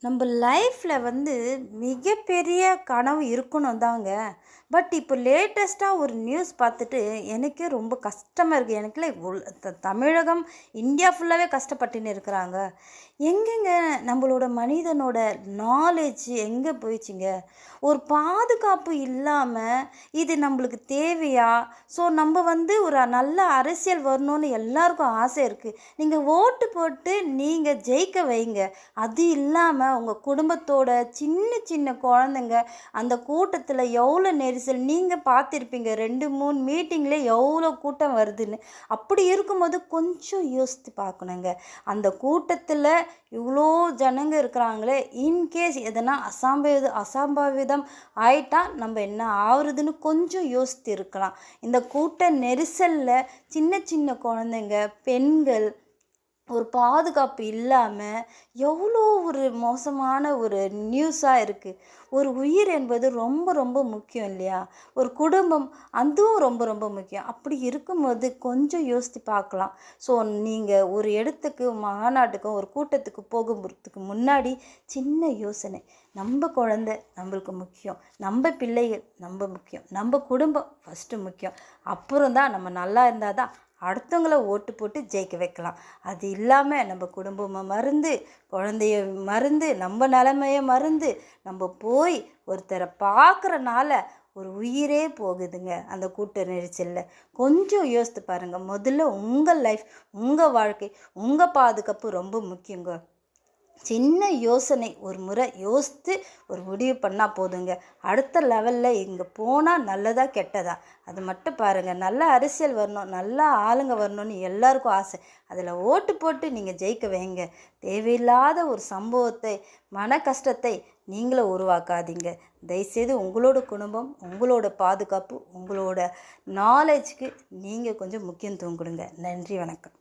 நம்ம லைஃப்பில் மிகப்பெரிய கனவு இருக்கணும் தாங்க. பட் இப்போ லேட்டஸ்ட்டாக ஒரு நியூஸ் பார்த்துட்டு எனக்கே ரொம்ப கஷ்டமாக இருக்குது. எனக்குல தமிழகம், இந்தியா ஃபுல்லாகவே கஷ்டப்பட்டுன்னு இருக்கிறாங்க. எங்கெங்க நம்மளோட மனிதனோட நாலேஜ் எங்கே போயிடுச்சுங்க? ஒரு பாதுகாப்பு இல்லாமல் இது நம்மளுக்கு தேவையா? ஸோ நம்ம ஒரு நல்ல அரசியல் வரணும்னு எல்லாருக்கும் ஆசை இருக்குது. நீங்கள் ஓட்டு போட்டு நீங்கள் ஜெயிக்க வைங்க. அது இல்லாமல் உங்கள் குடும்பத்தோட சின்ன சின்ன குழந்தைங்க அந்த கூட்டத்தில் எவ்வளோ நெரிசல் நீங்கள் பார்த்துருப்பீங்க. 2 3 மீட்டிங்கில் எவ்வளோ கூட்டம் வருதுன்னு. அப்படி இருக்கும்போது கொஞ்சம் யோசித்து பார்க்கணுங்க. அந்த கூட்டத்தில் இவ்வளோ ஜனங்க இருக்கிறாங்களே, இன்கேஸ் எதனா அசம்பாவிதம் ஆயிட்டா நம்ம என்ன ஆகுறதுன்னு கொஞ்சம் யோசித்து இருக்கலாம். இந்த கூட்ட நெரிசலில் சின்ன சின்ன குழந்தைங்க, பெண்கள் ஒரு பாதுகாப்பு இல்லாமல் எவ்வளோ ஒரு மோசமான ஒரு நியூஸாக இருக்குது. ஒரு உயிர் என்பது ரொம்ப ரொம்ப முக்கியம் இல்லையா? ஒரு குடும்பம் அதுவும் ரொம்ப ரொம்ப முக்கியம். அப்படி இருக்கும்போது கொஞ்சம் யோசித்து பார்க்கலாம். ஸோ நீங்கள் ஒரு இடத்துக்கு, மாநாட்டுக்கும் ஒரு கூட்டத்துக்கு போகுறதுக்கு முன்னாடி சின்ன யோசனை. நம்ம குழந்தை நம்மளுக்கு முக்கியம், நம்ம பிள்ளைகள் நம்ம முக்கியம், நம்ம குடும்பம் ஃபஸ்ட்டு முக்கியம். அப்புறம் தான் நம்ம நல்லா இருந்தால் தான் அடுத்தவங்கள ஓட்டு போட்டு ஜெயிக்க வைக்கலாம். அது இல்லாமல் நம்ம குடும்பத்தை மறந்து, குழந்தைய மறந்து, நம்ம நிலைமையை மறந்து நம்ம போய் ஒருத்தரை பார்க்குறனால ஒரு உயிரே போகுதுங்க அந்த கூட்ட நெரிசலில். கொஞ்சம் யோசித்து பாருங்கள். முதல்ல உங்கள் லைஃப், உங்கள் வாழ்க்கை, உங்கள் பாதுகாப்பு ரொம்ப முக்கியங்க. சின்ன யோசனை ஒரு முறை யோசித்து ஒரு முடிவு பண்ணால் போதுங்க. அடுத்த லெவலில் இங்கே போனால் நல்லதா கெட்டதா அது மட்டும் பாருங்கள். நல்ல அரசியல் வரணும், நல்ல ஆளுங்க வரணும்னு எல்லாருக்கும் ஆசை. அதில் ஓட்டு போட்டு நீங்கள் ஜெயிக்க வைங்க. தேவையில்லாத ஒரு சம்பவத்தை, மன கஷ்டத்தை நீங்களும் உருவாக்காதீங்க. தயவுசெய்து உங்களோட குடும்பம், உங்களோட பாதுகாப்பு, உங்களோட நாலேஜுக்கு நீங்கள் கொஞ்சம் முக்கியத்துவம் கொடுங்க. நன்றி, வணக்கம்.